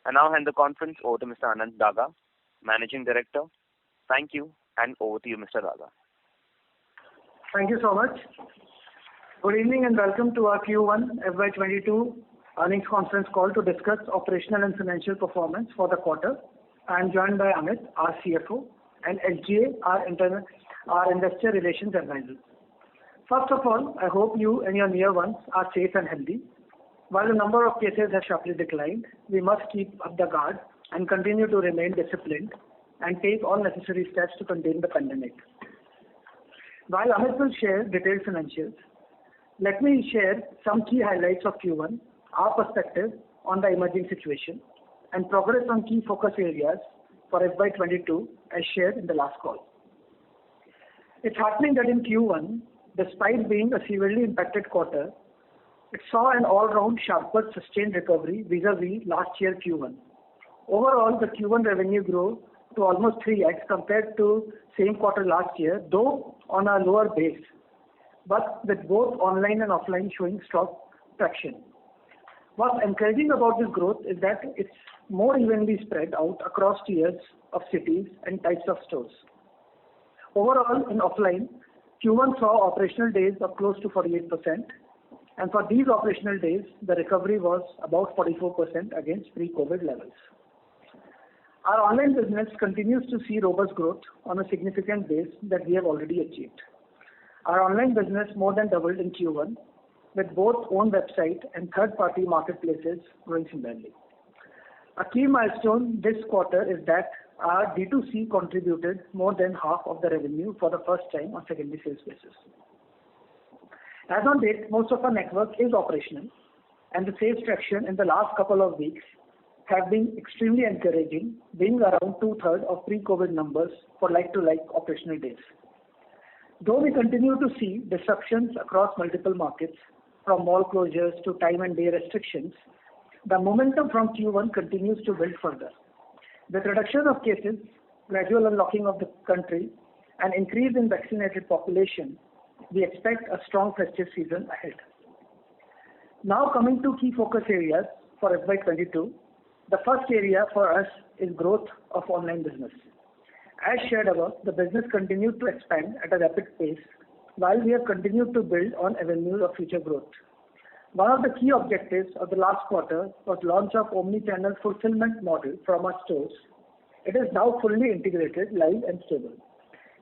I now hand the conference over to Mr. Anant Daga, Managing Director. Thank you, and over to you, Mr. Daga. Thank you so much. Good evening and welcome to our Q1 FY22 earnings conference call to discuss operational and financial performance for the quarter. I am joined by Amit, our CFO, and SGA, our investor relations advisor. First of all, I hope you and your near ones are safe and healthy. While the number of cases has sharply declined, we must keep up the guard and continue to remain disciplined and take all necessary steps to contain the pandemic. While Amit will share detailed financials, let me share some key highlights of Q1, our perspective on the emerging situation, and progress on key focus areas for FY22 as shared in the last call. It's heartening that in Q1, despite being a severely impacted quarter, it saw an all-round sharper sustained recovery vis-a-vis last year Q1. Overall, the Q1 revenue grew to almost 3x compared to same quarter last year, though on a lower base, but with both online and offline showing strong traction. What's encouraging about this growth is that it's more evenly spread out across tiers of cities and types of stores. Overall, in offline, Q1 saw operational days of close to 48%, and for these operational days, the recovery was about 44% against pre-COVID levels. Our online business continues to see robust growth on a significant base that we have already achieved. Our online business more than doubled in Q1, with both own website and third-party marketplaces growing similarly. A key milestone this quarter is that our D2C contributed more than half of the revenue for the first time on secondary sales basis. As on date, most of our network is operational, and the sales traction in the last couple of weeks have been extremely encouraging, being around two-thirds of pre-COVID numbers for like-to-like operational days. Though we continue to see disruptions across multiple markets, from mall closures to time and day restrictions, the momentum from Q1 continues to build further. With reduction of cases, gradual unlocking of the country, and increase in vaccinated population, we expect a strong festive season ahead. Now coming to key focus areas for FY22, the first area for us is growth of online business. As shared above, the business continued to expand at a rapid pace while we have continued to build on avenues of future growth. One of the key objectives of the last quarter was launch of omni-channel fulfillment model from our stores. It is now fully integrated, live and stable.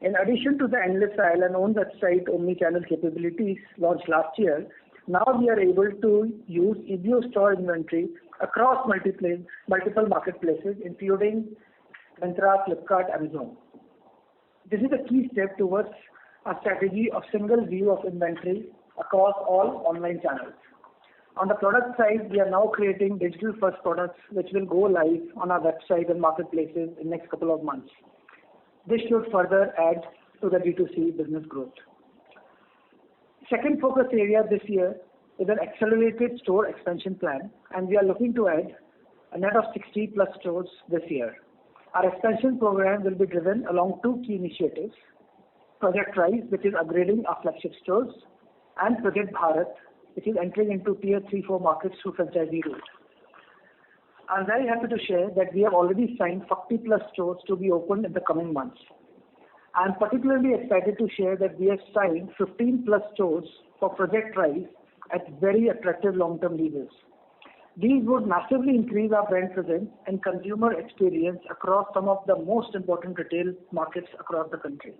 In addition to the endless aisle and own website omni-channel capabilities launched last year, now we are able to use EBO store inventory across multiple marketplaces, including Myntra, Flipkart, Amazon. This is a key step towards a strategy of single view of inventory across all online channels. On the product side, we are now creating digital first products which will go live on our website and marketplaces in next couple of months. This should further add to the D2C business growth. Second focus area this year is an accelerated store expansion plan, and we are looking to add a net of 60 plus stores this year. Our expansion program will be driven along two key initiatives, Project Rise, which is upgrading our flagship stores, and Project Bharat, which is entering into tier 3-4 markets through franchisee route. I'm very happy to share that we have already signed 40 plus stores to be opened in the coming months. I'm particularly excited to share that we have signed 15 plus stores for Project Rise at very attractive long-term leases. These would massively increase our brand presence and consumer experience across some of the most important retail markets across the country.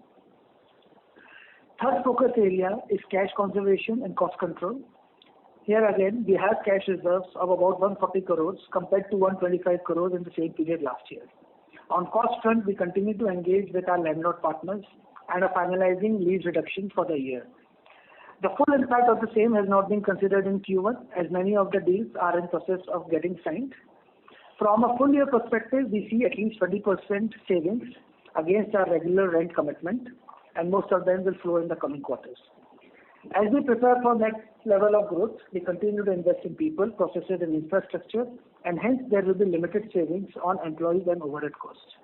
Third focus area is cash conservation and cost control. Here again, we have cash reserves of about 140 crores compared to 125 crores in the same period last year. On cost front, we continue to engage with our landlord partners and are finalizing lease reduction for the year. The full impact of the same has not been considered in Q1 as many of the deals are in process of getting signed. From a full year perspective, we see at least 20% savings against our regular rent commitment, and most of them will flow in the coming quarters. As we prepare for next level of growth, we continue to invest in people, processes and infrastructure, and hence there will be limited savings on employees and overhead costs.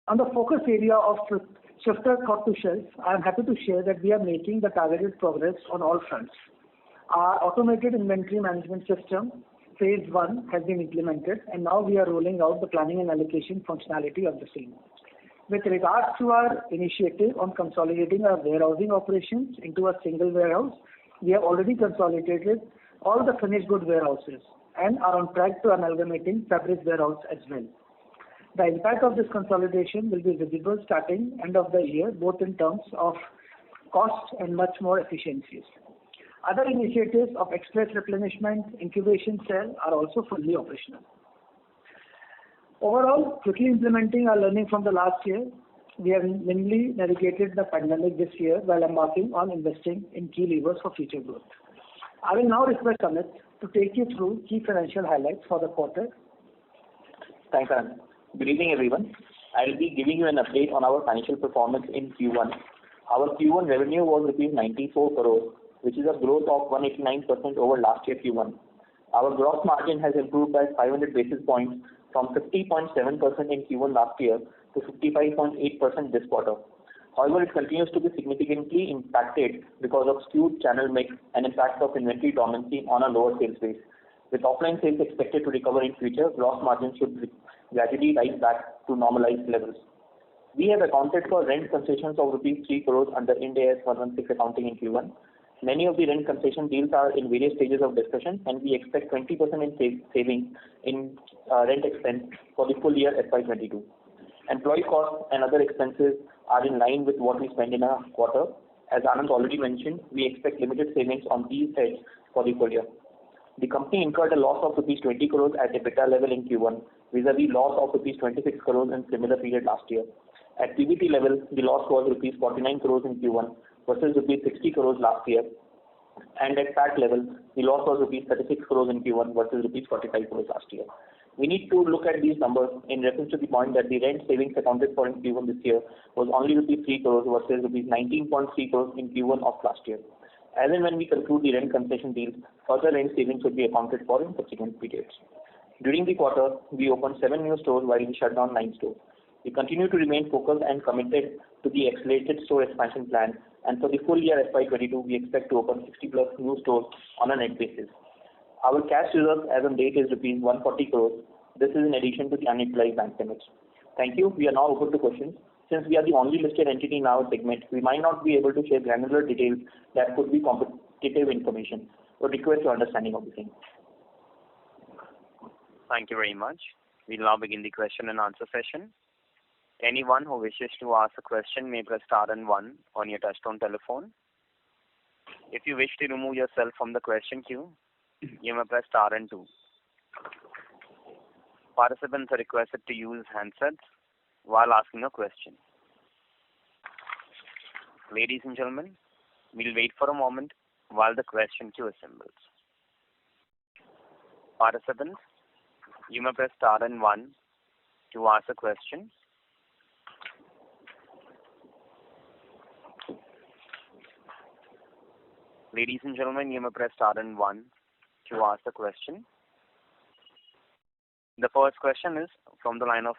On the focus area of swifter thought to shelf, I am happy to share that we are making the targeted progress on all fronts. Our automated inventory management system phase 1 has been implemented, and now we are rolling out the planning and allocation functionality of the same. With regards to our initiative on consolidating our warehousing operations into a single warehouse, we have already consolidated all the finished good warehouses and are on track to amalgamating fabric warehouse as well. The impact of this consolidation will be visible starting end of the year, both in terms of cost and much more efficiencies. Other initiatives of express replenishment, incubation cell are also fully operational. Overall, quickly implementing our learning from the last year, we have nimbly navigated the pandemic this year while embarking on investing in key levers for future growth. I will now request Amit to take you through key financial highlights for the quarter. Thanks, Anand. Good evening, everyone. I will be giving you an update on our financial performance in Q1. Our Q1 revenue was rupees 94 crores, which is a growth of 189% over last year Q1. Our gross margin has improved by 500 basis points from 50.7% in Q1 last year to 55.8% this quarter. However, it continues to be significantly impacted because of skewed channel mix and impact of inventory dormancy on a lower sales base. With offline sales expected to recover in future, gross margin should gradually rise back to normalized levels. We have accounted for rent concessions of rupees 3 crores under Ind AS 116 accounting in Q1. Many of the rent concession deals are in various stages of discussion, and we expect 20% in savings in rent expense for the full year FY22. Employee costs and other expenses are in line with what we spend in a quarter. As Anand already mentioned, we expect limited savings on these heads for the full year. The company incurred a loss of rupees 20 crores at EBITDA level in Q1, vis-a-vis loss of rupees 26 crores in similar period last year. At PBT level, the loss was rupees 49 crores in Q1 versus rupees 60 crores last year. And at PAT level, the loss was rupees 36 crores in Q1 versus rupees 45 crores last year. We need to look at these numbers in reference to the point that the rent savings accounted for in Q1 this year was only rupees 3 crores versus rupees 19.3 crores in Q1 of last year. As and when we conclude the rent concession deals, further rent savings will be accounted for in subsequent periods. During the quarter, we opened 7 new stores while we shut down 9 stores. We continue to remain focused and committed to the accelerated store expansion plan, and for the full year FY22, we expect to open 60 plus new stores on a net basis. Our cash reserves as on date is rupees 140 crores. This is in addition to the unutilized bank limits. Thank you. We are now open to questions. Since we are the only listed entity in our segment, we might not be able to share granular details that could be competitive information. We request your understanding of the same. Thank you very much. We'll now begin the question and answer session. Anyone who wishes to ask a question may press star and 1 on your touchtone telephone. If you wish to remove yourself from the question queue, you may press star and 2. Participants are requested to use handsets while asking a question. Ladies and gentlemen, we'll wait for a moment while the question queue assembles. Participants, you may press star and 1 to ask a question. Ladies and gentlemen, you may press star and 1 to ask a question. The first question is from the line of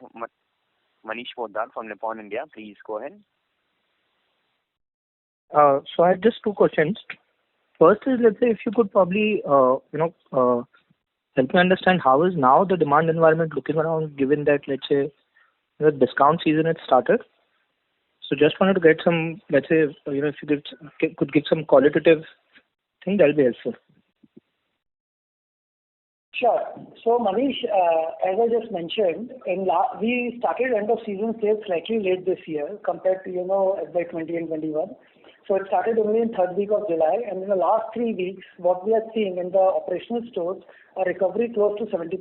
Manish Poddar from Nippon India. Please go ahead. So I have just 2 questions. First is, let's say, if you could probably, help me understand how is now the demand environment looking around, given that, let's say, the discount season had started. So just wanted to get some, let's say, if you could give some qualitative thing, that'll be helpful. Sure. So Manish, as I just mentioned, we started end of season sales slightly late this year compared to FY20 and 21. So it started only in third week of July, and in the last 3 weeks, what we are seeing in the operational stores, a recovery close to 70%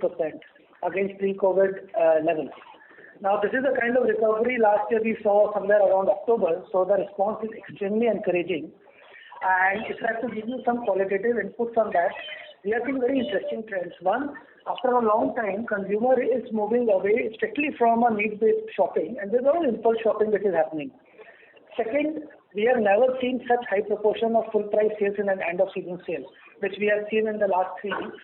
against pre-COVID levels. Now, this is the kind of recovery last year we saw somewhere around October, so the response is extremely encouraging. And if I have to give you some qualitative inputs on that, we are seeing very interesting trends. One, after a long time, consumer is moving away strictly from a need-based shopping, and there's a lot of impulse shopping that is happening. Second, we have never seen such high proportion of full price sales in an end of season sale, which we have seen in the last 3 weeks.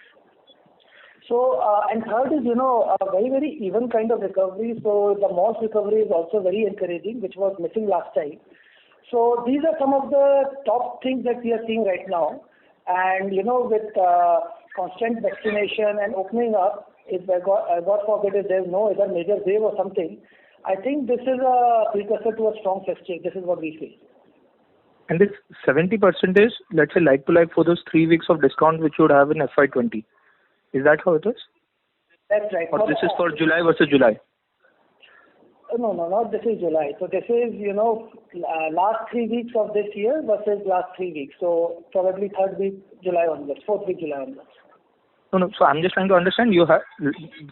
So, and third is, a very, very even kind of recovery. So the malls recovery is also very encouraging, which was missing last time. So these are some of the top things that we are seeing right now. And, with constant vaccination and opening up, if God forbid, if there's no other major wave or something, I think this is a precursor to a strong festive. This is what we feel. And this 70% is, let's say, like to like for those 3 weeks of discount which you would have in FY20. Is that how it is? That's right. Or this is for July versus July? No, not this is July. So this is, last 3 weeks of this year versus last 3 weeks. So probably third week July onwards, fourth week July onwards. No. So I'm just trying to understand. You have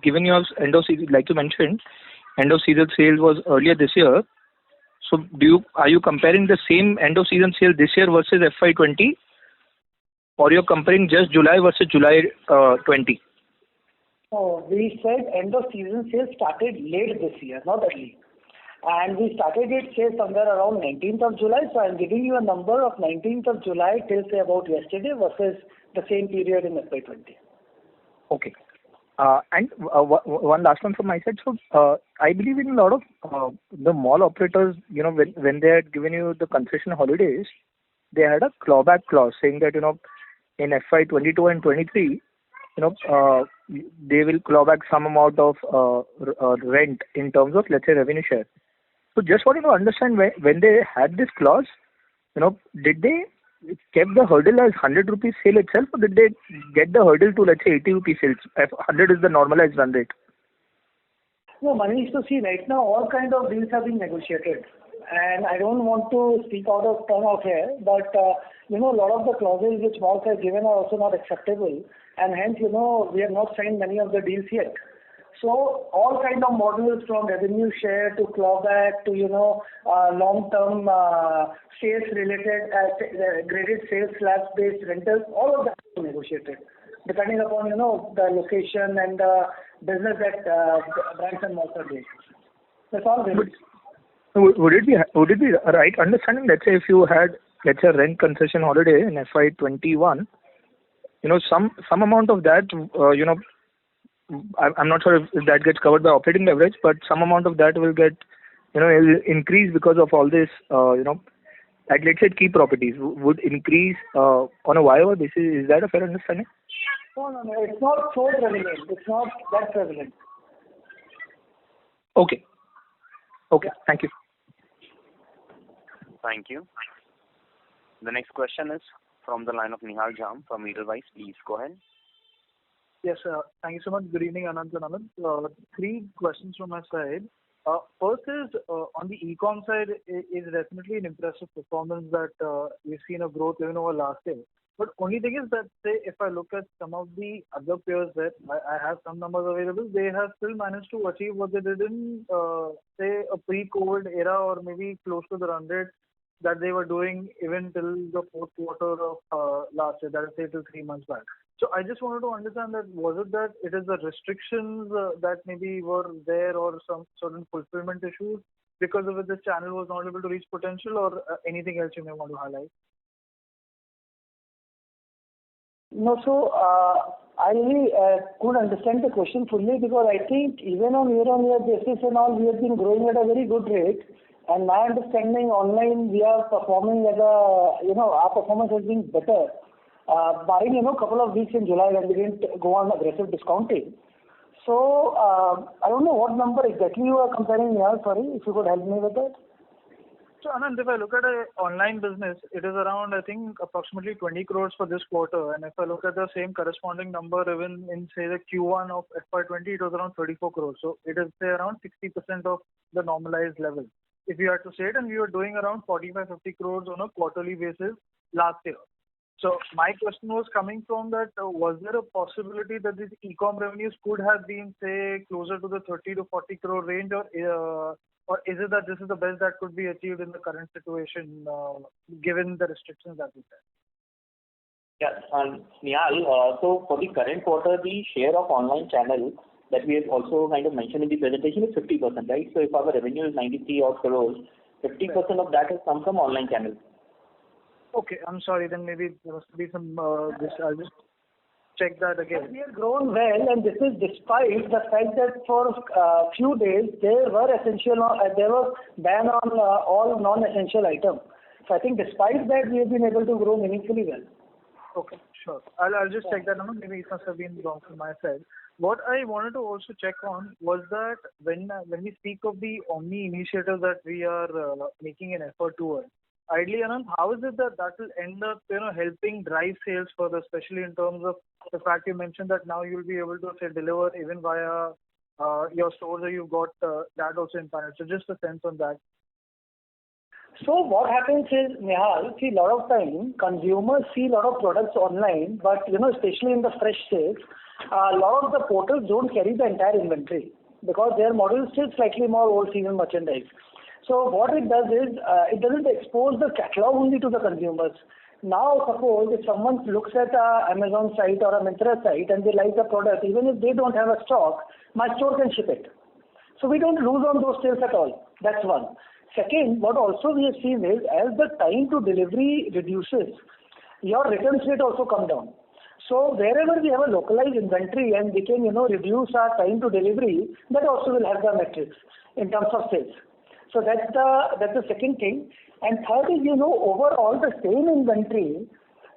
given your end of season, like you mentioned, end of season sale was earlier this year. So are you comparing the same end of season sale this year versus FY20, or you're comparing just July versus July 20? No, we said end of season sale started late this year, not early. And we started it, say, somewhere around 19th of July. So I'm giving you a number of 19th of July till, say, about yesterday versus the same period in FY20. Okay. And one last one from my side. So I believe in a lot of the mall operators, when they had given you the concession holidays, they had a clawback clause saying that, in FY22 and 23, they will claw back some amount of rent in terms of, let's say, revenue share. So just wanted to understand when they had this clause, did they kept the hurdle as 100 rupees sale itself, or did they get the hurdle to, let's say, 80 rupees sales? 100 is the normalized run rate. No, Manish, to see right now all kind of deals have been negotiated. And I don't want to speak out of turn out here, but a lot of the clauses which malls have given are also not acceptable. And hence, we have not signed many of the deals yet. So all kind of models from revenue share to clawback to, long-term sales related, graded sales slab-based rentals, all of that is negotiated, depending upon, the location and the business that brands and malls are doing. That's all there is. Would it be right understanding, let's say, if you had, let's say, rent concession holiday in FY21, some amount of that, I'm not sure if that gets covered by operating leverage, but some amount of that will get, will increase because of all this, like let's say key properties would increase on a YOY basis. Is that a fair understanding? No, it's not so prevalent. It's not that prevalent. Okay. Thank you. Thank you. The next question is from the line of Nihal Jham from Edelweiss. Please go ahead. Yes, thank you so much. Good evening, Anant and Amit. 3 questions from my side. First is, on the e-com side, is definitely an impressive performance that we've seen a growth even over last year. But only thing is that, say, if I look at some of the other peers that I have some numbers available, they have still managed to achieve what they did in, say, a pre-COVID era or maybe close to the run rate that they were doing even till the fourth quarter of last year, that is, say, till 3 months back. So I just wanted to understand that was it that it is the restrictions that maybe were there or some certain fulfillment issues because of which this channel was not able to reach potential, or anything else you may want to highlight? No, so I really couldn't understand the question fully, because I think even on year-on-year basis and all, we have been growing at a very good rate. And my understanding, online we are performing at our performance has been better, barring couple of weeks in July when we didn't go on aggressive discounting. So I don't know what number exactly you are comparing here. Sorry, if you could help me with that. So Anand, if I look at an online business, it is around, I think, approximately 20 crores for this quarter. And if I look at the same corresponding number even in, say, the Q1 of FY20, it was around 34 crores. So it is, say, around 60% of the normalized level, if you had to say it. And we were doing around 45-50 crores on a quarterly basis last year. So my question was coming from that, was there a possibility that these e-com revenues could have been, say, closer to the 30 to 40 crore range, or is it that this is the best that could be achieved in the current situation, given the restrictions that we have? Yeah, Nihal, so for the current quarter, the share of online channel that we have also kind of mentioned in the presentation is 50%, right? So if our revenue is 93 odd crores, 50% of that has come from online channel. Okay, I'm sorry, then maybe there must be some, I'll just check that again. We have grown well, and this is despite the fact that for a few days there was ban on all non-essential items. So I think despite that we have been able to grow meaningfully well. Okay, sure. I'll just check that number. Maybe it must have been wrong from my side. What I wanted to also check on was that when we speak of the Omni initiative that we are making an effort towards, ideally, Anand, how is it that will end up, helping drive sales further, especially in terms of the fact you mentioned that now you'll be able to say deliver even via your stores, or you've got that also in panel. So just a sense on that. So what happens is, Nihal, see, a lot of time consumers see a lot of products online, but especially in the fresh sales, a lot of the portals don't carry the entire inventory because their model is still slightly more old season merchandise. So what it does is, it doesn't expose the catalog only to the consumers. Now suppose if someone looks at a Amazon site or a Myntra site and they like the product, even if they don't have a stock, my store can ship it. So we don't lose on those sales at all. That's one. Second, what also we have seen is, as the time to delivery reduces, your returns rate also come down. So wherever we have a localized inventory and we can, reduce our time to delivery, that also will have the metrics in terms of sales. So that's the second thing. And third is, overall the same inventory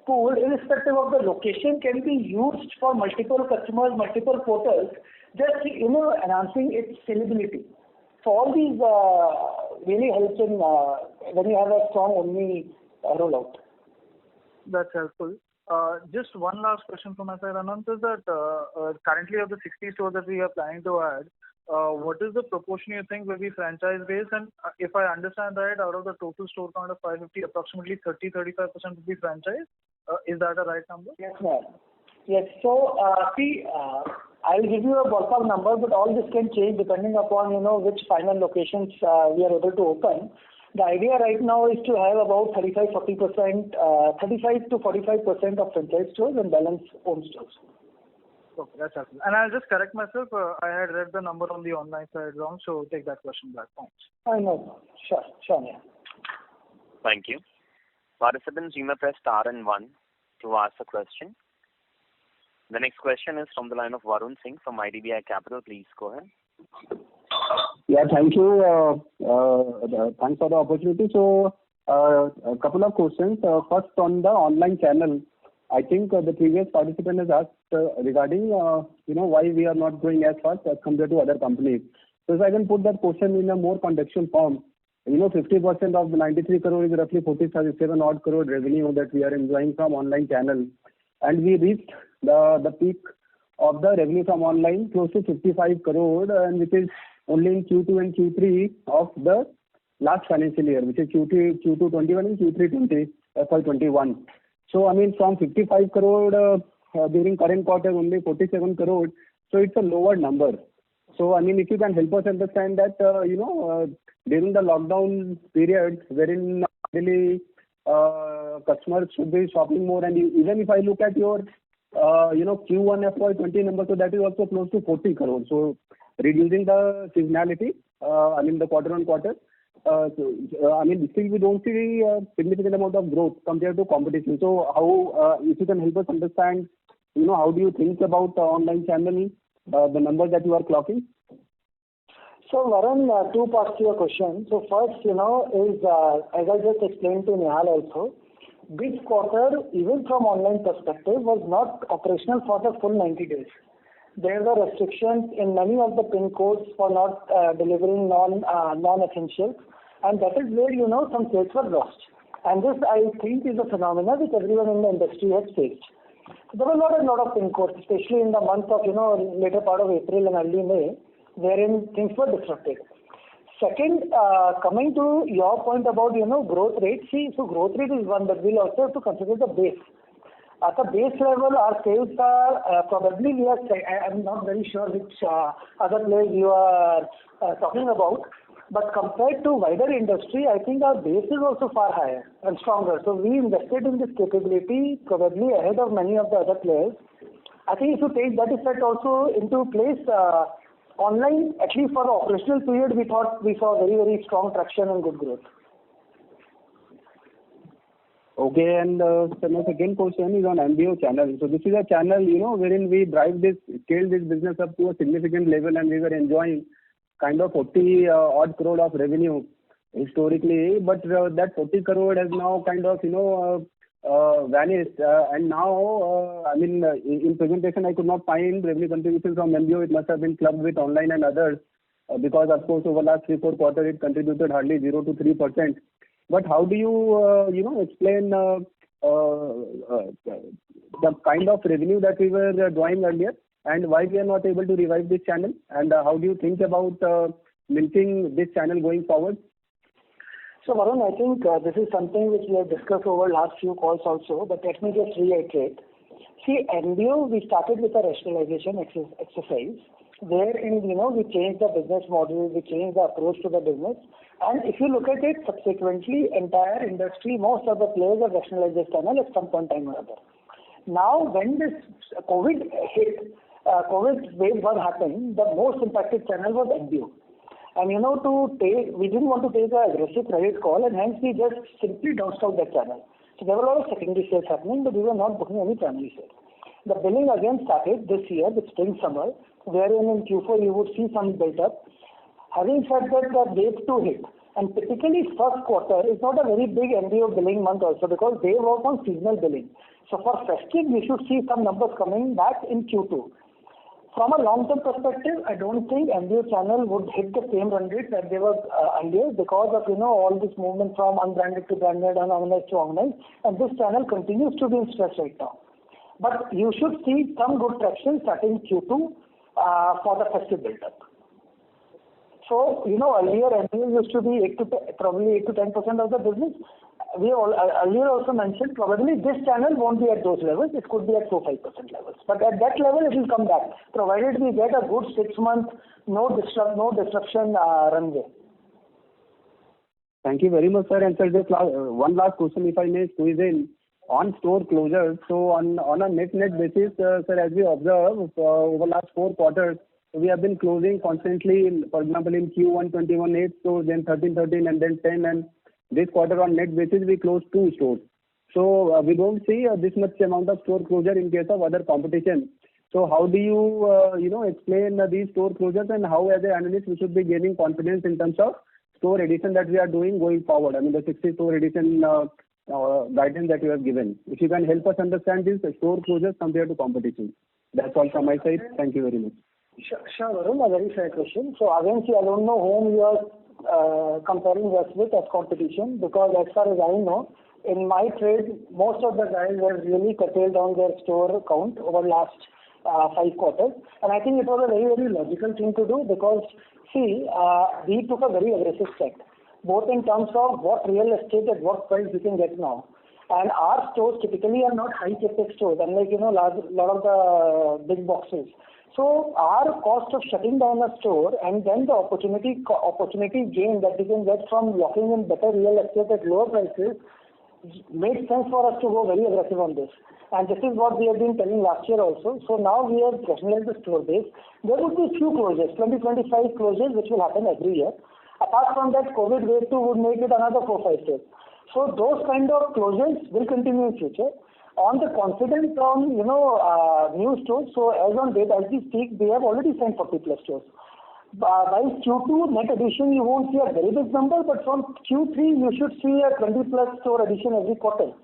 pool, irrespective of the location, can be used for multiple customers, multiple portals, just, enhancing its sellability. So all these really helps in when you have a strong Omni rollout. That's helpful. Just one last question from my side, Anant, is that currently of the 60 stores that we are planning to add, what is the proportion you think will be franchise-based? And if I understand right, out of the total store count of 550, approximately 30-35% will be franchise. Is that a right number? Yes, ma'am. Yes. So, see, I'll give you a ballpark number, but all this can change depending upon, which final locations we are able to open. The idea right now is to have about 35-40%, 35 to 45% of franchise stores and balance own stores. Okay, that's helpful. And I'll just correct myself. I had read the number on the online side wrong, so take that question back. Thanks. I know. Sure, yeah. Thank you. Participants, you may press star and 1 to ask a question. The next question is from the line of Varun Singh from IDBI Capital. Please go ahead. Yeah, thank you. Thanks for the opportunity. So, a couple of questions. First, on the online channel, I think the previous participant has asked regarding, why we are not growing as fast as compared to other companies. So, if I can put that question in a more contextual form, 50% of the 93 crore is roughly 47 odd crore revenue that we are enjoying from online channel. And we reached the peak of the revenue from online close to 55 crore, and which is only in Q2 and Q3 of the last financial year, which is Q2 21 and Q3 20 FY21. So I mean, from 55 crore during current quarter only 47 crore, so it's a lower number. So I mean, if you can help us understand that during the lockdown period, wherein really customers should be shopping more, and even if I look at your Q1 FY20 number, so that is also close to 40 crore. So reducing the seasonality, the quarter on quarter. Still we don't see a significant amount of growth compared to competition. So how, if you can help us understand, how do you think about the online channel, the numbers that you are clocking? So Varun, two parts to your question. So first, is as I just explained to Nihal also, this quarter, even from online perspective, was not operational for the full 90 days. There were restrictions in many of the PIN codes for not delivering non-essentials, and that is where some sales were lost. And this, I think, is a phenomenon which everyone in the industry has faced. So there were not a lot of PIN codes, especially in the month of later part of April and early May, wherein things were disrupted. Second, coming to your point about growth rate, so growth rate is one, but we'll also have to consider the base. At the base level, our sales are probably I'm not very sure which other players you are talking about, but compared to wider industry, I think our base is also far higher and stronger. So we invested in this capability probably ahead of many of the other players. I think if you take that effect also into place, online, at least for the operational period, we thought we saw very, very strong traction and good growth. Okay, and so my second question is on MBO channel. So this is a channel, wherein we scale this business up to a significant level, and we were enjoying kind of 40 odd crore of revenue historically, but that 40 crore has now kind of, vanished. And now, in presentation, I could not find revenue contribution from MBO. It must have been clubbed with online and others, because of course over last 3-4 quarters it contributed hardly 0 to 3%. But how do you explain the kind of revenue that we were drawing earlier, and why we are not able to revive this channel, and how do you think about milking this channel going forward? So Varun, I think this is something which we have discussed over last few calls also, but let me just reiterate. See, MBO, we started with a rationalization exercise, wherein, we changed the business model, we changed the approach to the business. And if you look at it subsequently, entire industry, most of the players have rationalized this channel at some point in time or other. Now, when this COVID hit, COVID wave 1 happened, the most impacted channel was MBO. And we didn't want to take an aggressive credit call, and hence we just simply downscaled that channel. So there were a lot of secondary sales happening, but we were not booking any primary sales. The billing again started this year with spring summer, wherein in Q4 you would see some build up. Having said that, the wave 2 hit, and typically first quarter is not a very big MBO billing month also, because they work on seasonal billing. So for festive, we should see some numbers coming back in Q2. From a long-term perspective, I don't think MBO channel would hit the same run rate that they were earlier, because of all this movement from unbranded to branded, unorganized to organized, and this channel continues to be in stress right now. But you should see some good traction starting Q2 for the festive build-up. So, earlier MBO used to be probably 8 to 10% of the business. We earlier also mentioned probably this channel won't be at those levels. It could be at 4-5% levels. But at that level, it will come back, provided we get a good 6 month, no disruption runway. Thank you very much, sir. And sir, just one last question, if I may squeeze in, on store closures. So on a net basis, sir, as we observe over last 4 quarters, we have been closing constantly. For example, in Q1 21 8 stores, then 13, and then 10, and this quarter on net basis we closed 2 stores. So we don't see this much amount of store closure in case of other competition. So how do you explain these store closures, and how as an analyst we should be gaining confidence in terms of store addition that we are doing going forward? I mean, the 60 store addition guidance that you have given. If you can help us understand this store closures compared to competition. That's all from my side. Thank you very much. Sure, Varun, a very fair question. So again, I don't know whom you are comparing us with as competition, because as far as I know, in my trade, most of the guys have really curtailed down their store count over last 5 quarters. And I think it was a very, very logical thing to do, because we took a very aggressive step, both in terms of what real estate at what price we can get now. And our stores typically are not high capex stores, unlike lot of the big boxes. So our cost of shutting down a store, and then the opportunity gain that we can get from locking in better real estate at lower prices, made sense for us to go very aggressive on this. And this is what we have been telling last year also. So now we have rationalized the store base. There would be few closures, 20-25 closures, which will happen every year. Apart from that, COVID wave 2 would make it another 4-5 stores. So those kind of closures will continue in future. On the confidence on new stores, so as on date, as we speak, we have already signed 40 plus stores. By Q2 net addition, you won't see a very big number, but from Q3 you should see a 20 plus store addition every quarter.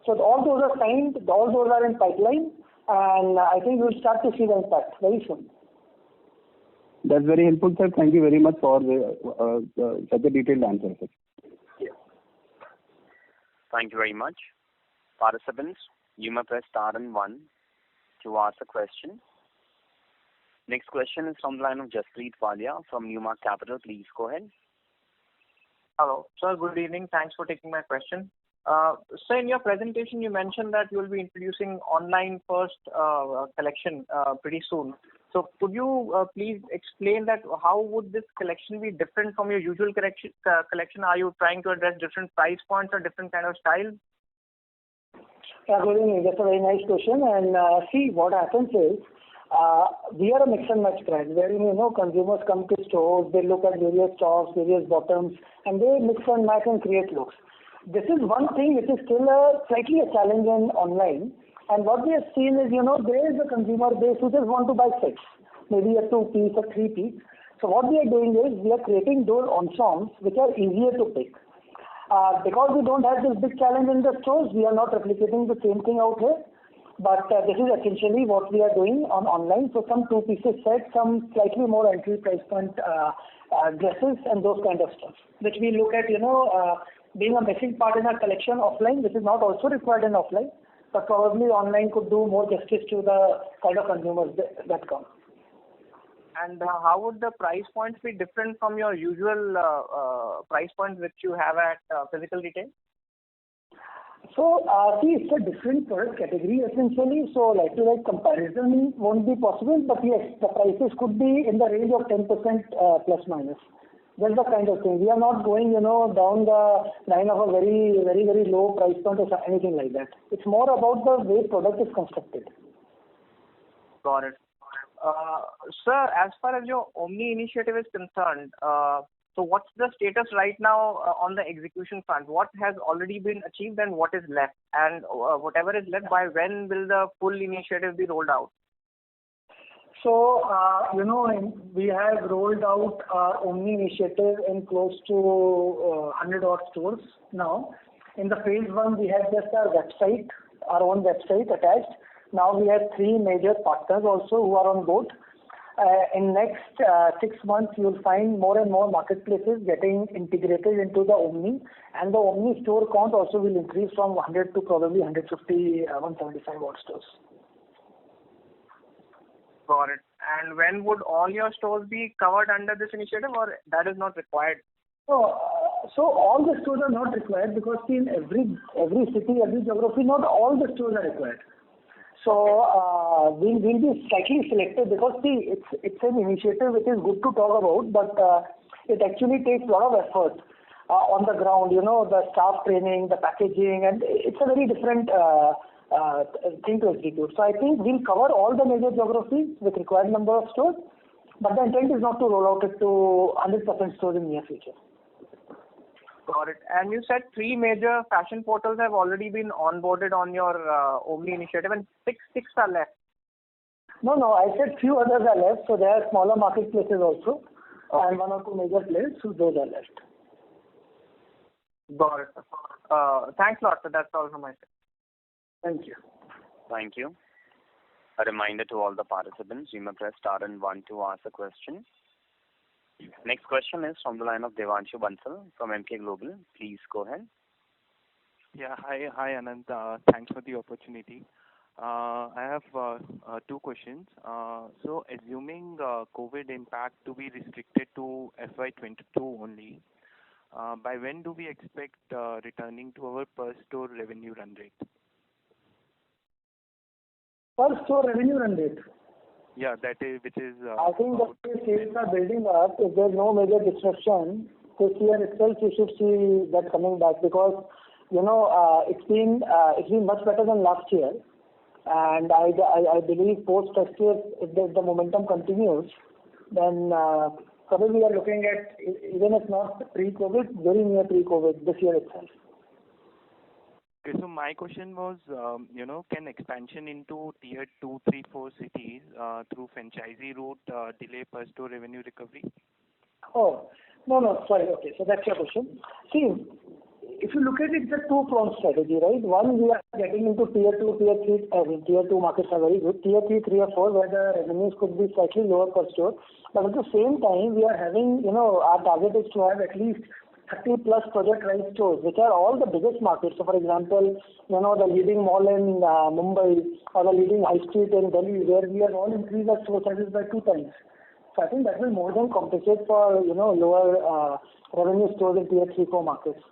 So all those are signed, all those are in pipeline, and I think we'll start to see the impact very soon. That's very helpful, sir. Thank you very much for such a detailed answer, sir. Yeah. Thank you very much. Participants, you may press star and 1 to ask a question. Next question is from the line of Jaspreet Walia from Newmark Capital. Please go ahead. Hello. Sir, good evening. Thanks for taking my question. So in your presentation, you mentioned that you will be introducing online first collection pretty soon. So could you please explain that how would this collection be different from your usual collection? Are you trying to address different price points or different kind of styles? Yeah, good evening. That's a very nice question. And see, what happens is, we are a mix and match brand, wherein consumers come to stores, they look at various tops, various bottoms, and they mix and match and create looks. This is one thing which is still slightly a challenge in online. And what we have seen is, there is a consumer base who just want to buy sets, maybe a 2-piece or 3-piece. So what we are doing is we are creating those ensembles which are easier to pick. Because we don't have this big challenge in the stores, we are not replicating the same thing out here. But this is essentially what we are doing on online. So some two-pieces set, some slightly more entry price point dresses and those kind of stuff, which we look at, being a missing part in our collection offline, which is not also required in offline, but probably online could do more justice to the kind of consumers that come. And how would the price points be different from your usual price points which you have at physical retail? So, see, it's a different product category essentially, so like-to-like comparison won't be possible, but yes, the prices could be in the range of 10% plus minus. That's the kind of thing. We are not going, down the line of a very, very, very low price point or anything like that. It's more about the way product is constructed. Got it. Sir, as far as your Omni initiative is concerned, so what's the status right now on the execution front? What has already been achieved and what is left? And whatever is left, by when will the full initiative be rolled out? So, we have rolled out our Omni initiative in close to 100 odd stores now. In the phase 1, we had just our own website attached. Now we have 3 major partners also who are on board. In next 6 months, you will find more and more marketplaces getting integrated into the Omni, and the Omni store count also will increase from 100 to probably 150, 175 odd stores. Got it. And when would all your stores be covered under this initiative, or that is not required? So all the stores are not required because in every city, every geography, not all the stores are required. So we'll be slightly selective because it's an initiative which is good to talk about, but it actually takes a lot of effort on the ground. The staff training, the packaging, and it's a very different thing to execute. So I think we'll cover all the major geographies with required number of stores, but the intent is not to roll out it to 100% stores in near future. Got it. And you said 3 major fashion portals have already been onboarded on your Omni initiative, and six are left. No, I said few others are left. So there are smaller marketplaces also, and 1 or 2 major players, so those are left. Got it. Thanks a lot. So that's all from my side. Thank you. Thank you. A reminder to all the participants, you may press star and 1 to ask a question. Next question is from the line of Devanshu Bansal from Emkay Global. Please go ahead. Yeah, hi Anant. Thanks for the opportunity. I have 2 questions. So assuming COVID impact to be restricted to FY22 only, by when do we expect returning to our per store revenue run rate? Per store revenue run rate? Yeah, that is which is. I think the sales are building up. If there's no major disruption, this year itself you should see that coming back because it's been much better than last year, and I believe post festive if the momentum continues, then probably we are looking at even if not pre-COVID, very near pre-COVID this year itself. Okay, so my question was, can expansion into tier 2, 3, 4 cities through franchisee route delay per store revenue recovery? Oh, no, sorry. Okay, so that's your question. See, if you look at it, it's a 2-pronged strategy, right? One, we are getting into tier 2, tier 3. Tier 2 markets are very good. Tier 3, 3 or 4, where the revenues could be slightly lower per store. But at the same time, we are having, our target is to have at least 30 plus Project Rise stores, which are all the biggest markets. So, for example, the leading mall in Mumbai or the leading high street in Delhi, where we have all increased our store sizes by 2 times. So, I think that will more than compensate for lower revenue stores in tier 3, 4 markets.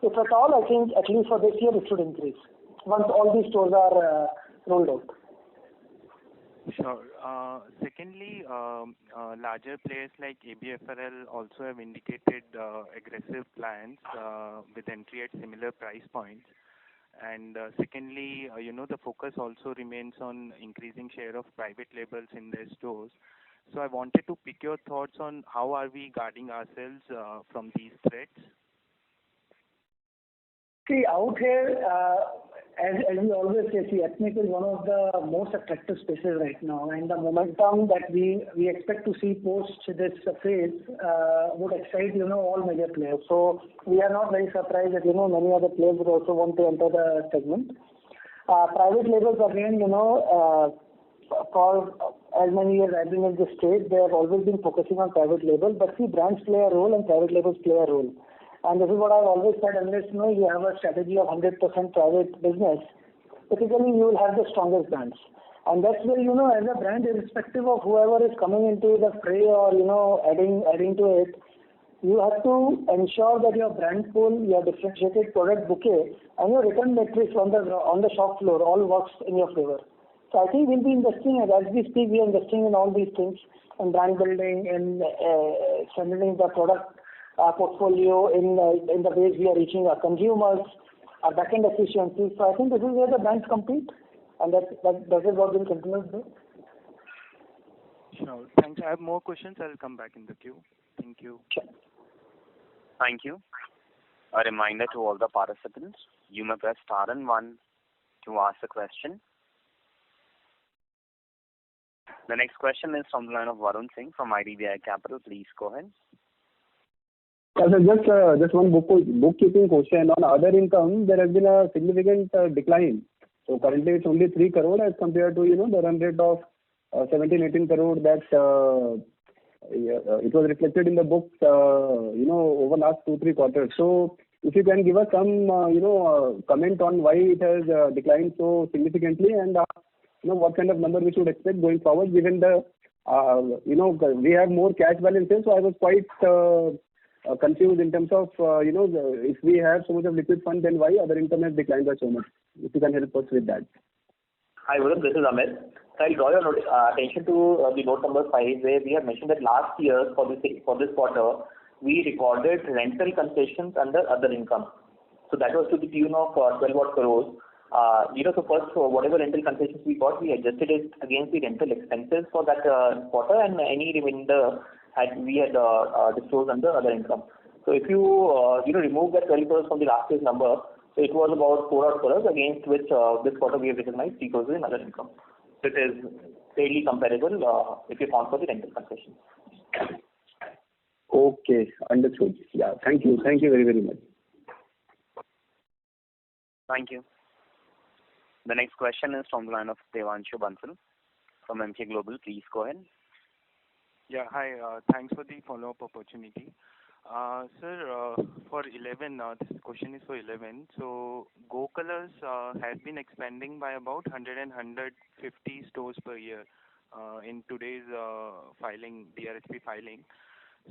If at all, I think at least for this year it should increase once all these stores are rolled out. Sure. Secondly, larger players like ABFRL also have indicated aggressive plans with entry at similar price points. And secondly, the focus also remains on increasing share of private labels in their stores. So I wanted to pick your thoughts on how are we guarding ourselves from these threats? See, out here, as we always say, see, ethnic is one of the most attractive spaces right now, and the momentum that we expect to see post this phase would excite, all major players. So we are not very surprised that, many other players would also want to enter the segment. Private labels again, for as many years I've been in this state, they have always been focusing on private label, but see, brands play a role and private labels play a role. And this is what I've always said, unless you have a strategy of 100% private business, typically you will have the strongest brands. And that's where, as a brand, irrespective of whoever is coming into the fray or, adding to it, you have to ensure that your brand pool, your differentiated product bouquet, and your return metrics on the shop floor all works in your favor. So I think we'll be investing, as we speak, we are investing in all these things, in brand building, in strengthening the product portfolio, in the ways we are reaching our consumers, our back-end efficiency. So I think this is where the brands compete, and that is what we'll continue to do. Sure. Thanks. I have more questions. I'll come back in the queue. Thank you. Sure. Thank you. A reminder to all the participants, you may press star and 1 to ask a question. The next question is from the line of Varun Singh from IDBI Capital. Please go ahead. Just one bookkeeping question. On other income, there has been a significant decline. So currently it's only 3 crore as compared to, the run rate of 17-18 crore that it was reflected in the books, over last 2-3 quarters. So if you can give us some, comment on why it has declined so significantly, and what kind of number we should expect going forward, given the, we have more cash balances. So I was quite confused in terms of, if we have so much of liquid fund, then why other income has declined by so much? If you can help us with that. Hi, Varun, this is Amit. So I'll draw your attention to the note number 5, where we have mentioned that last year for this quarter, we recorded rental concessions under other income. So that was to the tune of 12 odd crores. So first, whatever rental concessions we got, we adjusted it against the rental expenses for that quarter, and any remainder we had disclosed under other income. So if you remove that 12 crores from the last year's number, so it was about 4 odd crores, against which this quarter we have recognized 3 crores in other income. So it is fairly comparable if you count for the rental concessions. Okay, understood. Yeah, thank you. Thank you very, very much. Thank you. The next question is from the line of Devanshu Bansal from Emkay Global. Please go ahead. Yeah, hi. Thanks for the follow-up opportunity. Sir, for 11, this question is for 11. So Go Colors has been expanding by about 150 stores per year in today's filing, DRHP filing.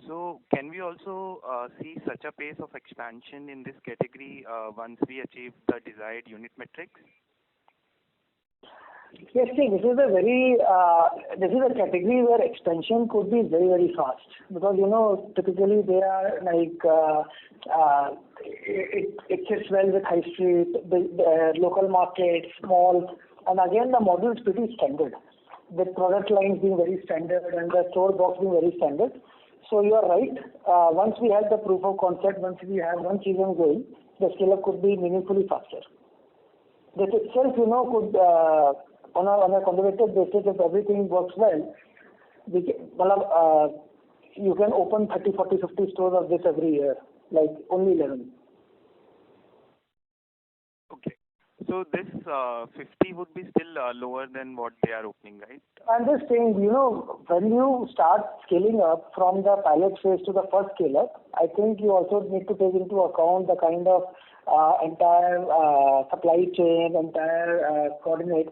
So can we also see such a pace of expansion in this category once we achieve the desired unit metrics? Yes, see, this is a category where expansion could be very, very fast, because typically they are like it sits well with high street, the local markets, malls, and again the model is pretty standard, the product lines being very standard and the store box being very standard. So you are right. Once we have the proof of concept, once we have one season going, the scale up could be meaningfully faster. This itself, could on a conservative basis, if everything works well, you can open 30, 40, 50 stores of this every year, like only 11. Okay. So this 50 would be still lower than what they are opening, right? I'm just saying, when you start scaling up from the pilot phase to the first scale up, I think you also need to take into account the kind of entire supply chain, entire coordinates.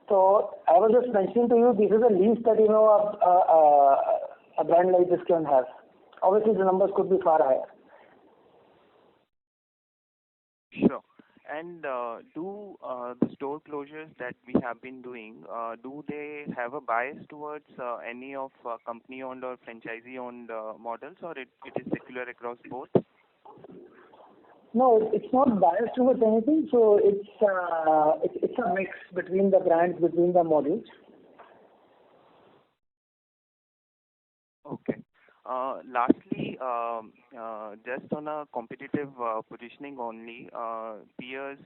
So I was just mentioning to you, this is the least that a brand like this can have. Obviously, the numbers could be far higher. Sure. And do the store closures that we have been doing, do they have a bias towards any of company-owned or franchisee-owned models, or it is secular across both? No, it's not biased towards anything. So it's a mix between the brands, between the models. Okay. Lastly, just on a competitive positioning only, peers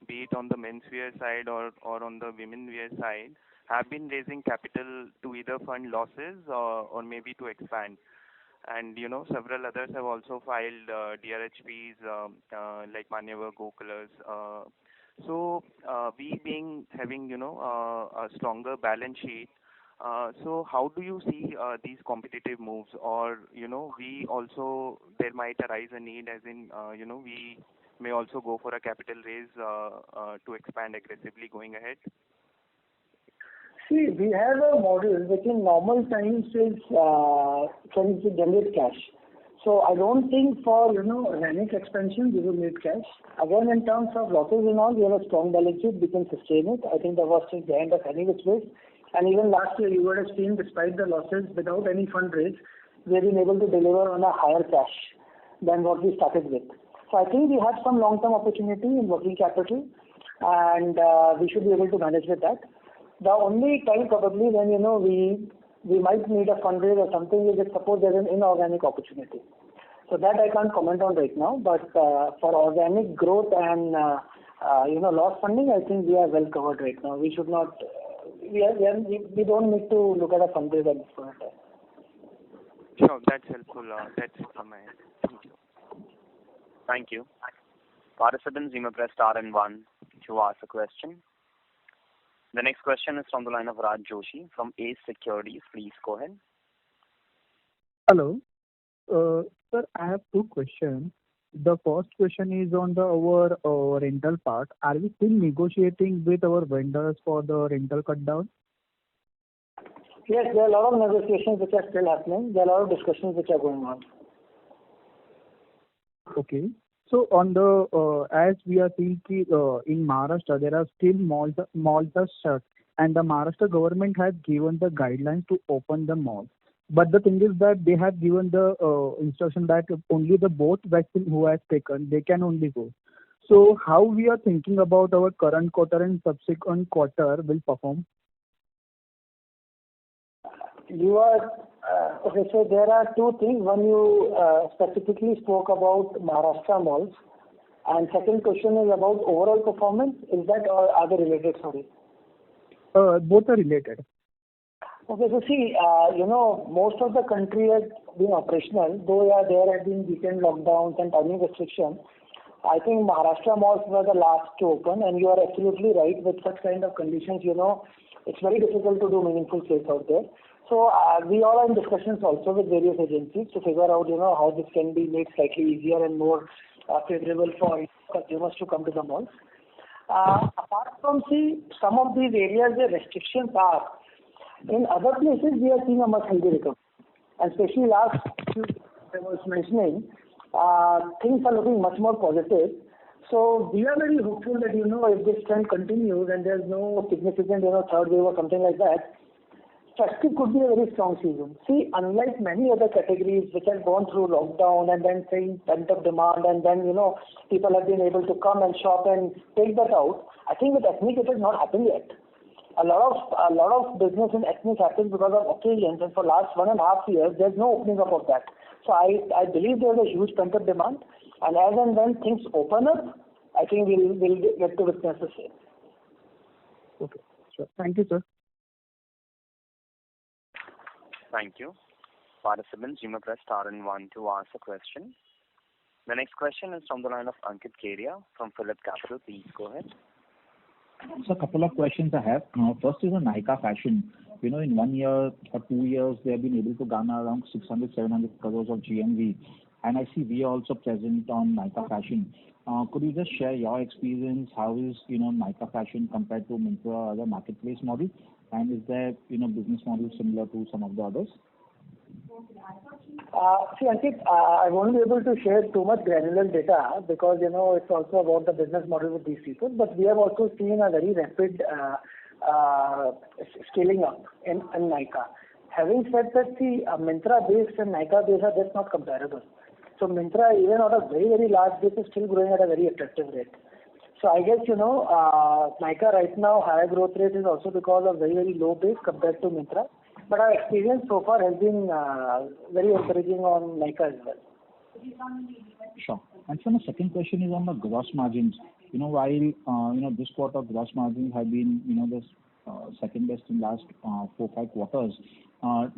be it on the menswear side or on the women wear side, have been raising capital to either fund losses or maybe to expand. And several others have also filed DRHPs like Manyavar, Go Colors. So we having a stronger balance sheet. So how do you see these competitive moves? Or we also, there might arise a need, as in we may also go for a capital raise to expand aggressively going ahead. See, we have a model which in normal times is can generate cash. So I don't think for organic expansion we will need cash. Again, in terms of losses and all, we have a strong balance sheet. We can sustain it. I think the worst is behind us any which way. And even last year, you would have seen, despite the losses, without any fundraise, we have been able to deliver on a higher cash than what we started with. So I think we have some long-term opportunity in working capital, and we should be able to manage with that. The only time probably when we might need a fundraise or something is if suppose there is an inorganic opportunity. So that I can't comment on right now. But for organic growth and loss funding, I think we are well covered right now. We should not. We don't need to look at a fundraise at this point in time. Sure, that's helpful. That's it from my end. Thank you. Thank you. Participants, you may press star and 1 to ask a question. The next question is from the line of Raj Joshi from Ace Securities. Please go ahead. Hello. Sir, I have two questions. The first question is on our rental part. Are we still negotiating with our vendors for the rental cut down? Yes, there are a lot of negotiations which are still happening. There are a lot of discussions which are going on. Okay. So on the as we are seeing in Maharashtra, there are still malls are shut, and the Maharashtra government has given the guidelines to open the malls. But the thing is that they have given the instruction that only the both vaccine who has taken, they can only go. So how we are thinking about our current quarter and subsequent quarter will perform? You are okay. So there are two things. One, you specifically spoke about Maharashtra malls, and second question is about overall performance. Is that or are they related? Sorry. Both are related. Okay, so see, most of the country has been operational, though there have been weekend lockdowns and timing restrictions. I think Maharashtra malls were the last to open, and you are absolutely right. With such kind of conditions, it's very difficult to do meaningful sales out there. So we all are in discussions also with various agencies to figure out, how this can be made slightly easier and more favorable for consumers to come to the malls. Apart from some of these areas where restrictions are, in other places we are seeing a much healthier recovery. And especially last few I was mentioning, things are looking much more positive. So we are very hopeful that, if this trend continues and there's no significant, third wave or something like that, festive could be a very strong season. See, unlike many other categories which have gone through lockdown and then seeing pent-up demand and then, people have been able to come and shop and take that out, I think with ethnic it has not happened yet. A lot of business in ethnic happens because of occasions, and for last 1.5 years there's no opening up of that. So I believe there's a huge pent-up demand, and as and when things open up, I think we'll get to witness the same. Okay, sure. Thank you, sir. Thank you. Participants, you may press star and 1 to ask a question. The next question is from the line of Ankit Kedia from Phillip Capital. Please go ahead. So a couple of questions I have. First is on Nykaa Fashion. In 1 year or 2 years, they have been able to garner around 600-700 crores of GMV. And I see we are also present on Nykaa Fashion. Could you just share your experience? How is, Nykaa Fashion compared to Myntra or other marketplace model? And is there, business model similar to some of the others? See, Ankit, I won't be able to share too much granular data because, it's also about the business model with these people. But we have also seen a very rapid scaling up in Nykaa. Having said that, Myntra base and Nykaa base are just not comparable. So Myntra, even on a very, very large base, is still growing at a very attractive rate. So I guess, Nykaa right now, higher growth rate is also because of very, very low base compared to Myntra. But our experience so far has been very encouraging on Nykaa as well. Sure. And so my second question is on the gross margins. While this quarter gross margins have been the second best in last 4-5 quarters,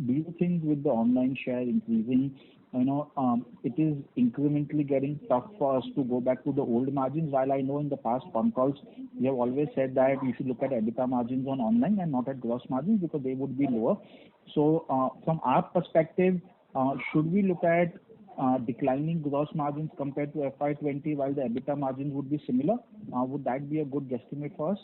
do you think with the online share increasing, it is incrementally getting tough for us to go back to the old margins? While I know in the past phone calls you have always said that you should look at EBITDA margins on online and not at gross margins because they would be lower. So from our perspective, should we look at declining gross margins compared to FY20 while the EBITDA margins would be similar? Would that be a good guesstimate for us?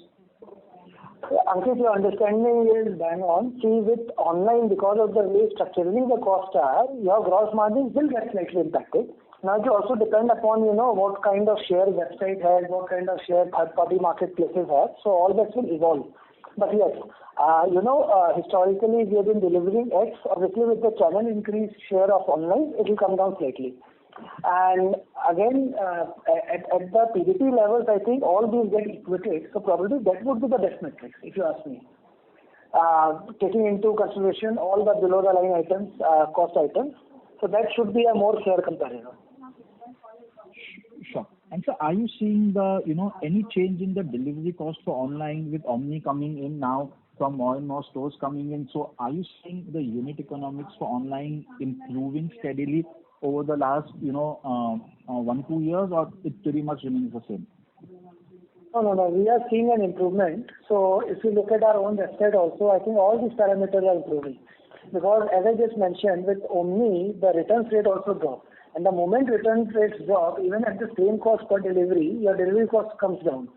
Ankit, your understanding is bang on. See, with online, because of the way structurally the costs are, your gross margins will get slightly impacted. Now, it will also depend upon, what kind of share website has, what kind of share third-party marketplaces have. So all that will evolve. But yes, historically we have been delivering X. Obviously, with the channel increase share of online, it will come down slightly. And again, at the PBT levels, I think all these get equated. So probably that would be the best metric, if you ask me. Taking into consideration all the below the line items, cost items. So that should be a more fair comparison. Sure. And so are you seeing any change in the delivery cost for online with Omni coming in now from more and more stores coming in? So are you seeing the unit economics for online improving steadily over the last 1-2 years, or it pretty much remains the same? No. We are seeing an improvement. So if you look at our own website also, I think all these parameters are improving. Because as I just mentioned, with Omni, the returns rate also dropped. And the moment return rates drop, even at the same cost per delivery, your delivery cost comes down.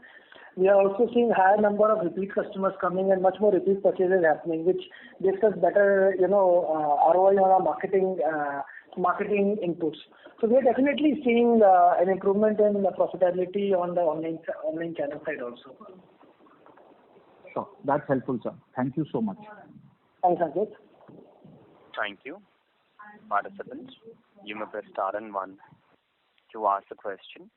We are also seeing higher number of repeat customers coming and much more repeat purchases happening, which gives us better, ROI on our marketing inputs. So we are definitely seeing an improvement in the profitability on the online channel side also. Sure. That's helpful, sir. Thank you so much. Thanks, Ankit. Thank you. Participants, you may press star and 1 to ask a question.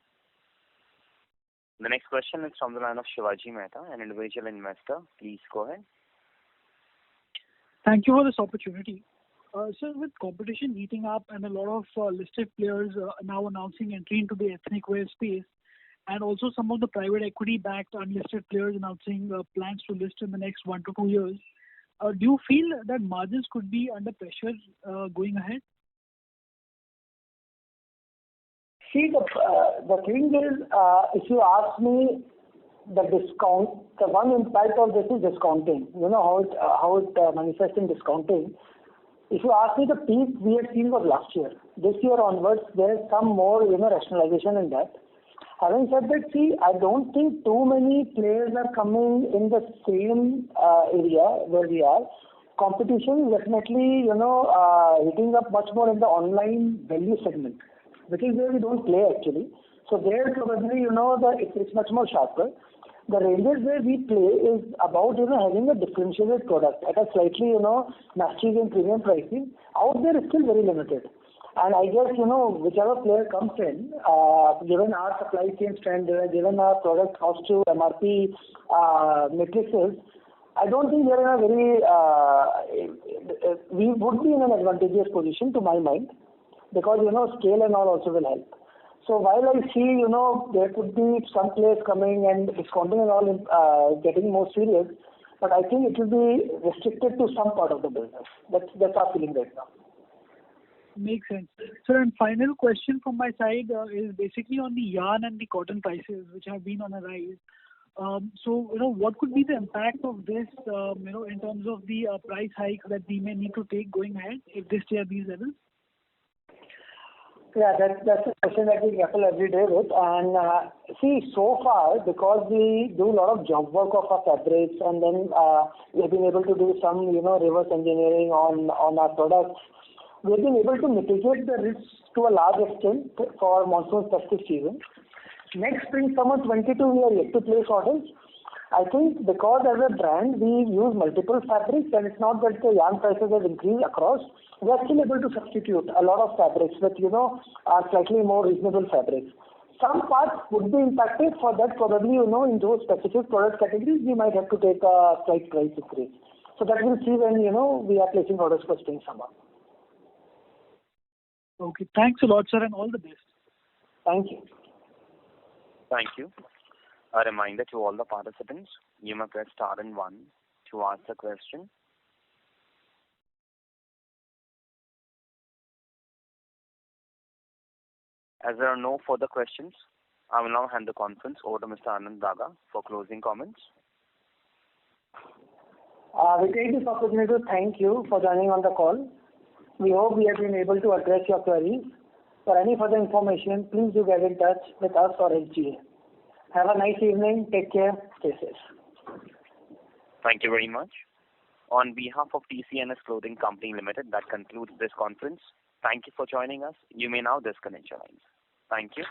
The next question is from the line of Shivaji Mehta, an individual investor. Please go ahead. Thank you for this opportunity. Sir, with competition heating up and a lot of listed players now announcing entry into the ethnic wear space, and also some of the private equity-backed unlisted players announcing plans to list in the next 1 to 2 years, do you feel that margins could be under pressure going ahead? See, the thing is, if you ask me, the one impact of this is discounting. You know how it manifests in discounting. If you ask me, the peak we had seen was last year. This year onwards, there is some more, rationalization in that. Having said that, see, I don't think too many players are coming in the same area where we are. Competition is definitely, heating up much more in the online value segment, which is where we don't play actually. So there probably, it's much more sharper. The ranges where we play is about, having a differentiated product at a slightly, massive and premium pricing. Out there is still very limited. And I guess, whichever player comes in, given our supply chain standard, given our product cost to MRP matrices, I don't think we are in a very, we would be in an advantageous position to my mind, because, scale and all also will help. So while I see, there could be some players coming and discounting and all getting more serious, but I think it will be restricted to some part of the business. That's our feeling right now. Makes sense. Sir, and final question from my side is basically on the yarn and the cotton prices, which have been on a rise. So, what could be the impact of this, in terms of the price hikes that we may need to take going ahead if they stay at these levels? Yeah, that's a question that we grapple every day with. And see, so far, because we do a lot of job work of our fabrics, and then we've been able to do some, reverse engineering on our products, we've been able to mitigate the risks to a large extent for monsoon festive season. Next spring, summer 22, we are yet to place orders. I think because as a brand, we use multiple fabrics, and it's not that the yarn prices have increased across. We are still able to substitute a lot of fabrics with, slightly more reasonable fabrics. Some parts would be impacted. For that, probably, in those specific product categories, we might have to take a slight price increase. So that we'll see when, we are placing orders for spring, summer. Okay. Thanks a lot, sir, and all the best. Thank you. Thank you. A reminder to all the participants, you may press star and one to ask the question. As there are no further questions, I will now hand the conference over to Mr. Anand Daga for closing comments. We take this opportunity to thank you for joining on the call. We hope we have been able to address your queries. For any further information, please do get in touch with us or SGA. Have a nice evening. Take care. Stay safe. Thank you very much. On behalf of TCNS Clothing Company Limited, that concludes this conference. Thank you for joining us. You may now disconnect your lines. Thank you.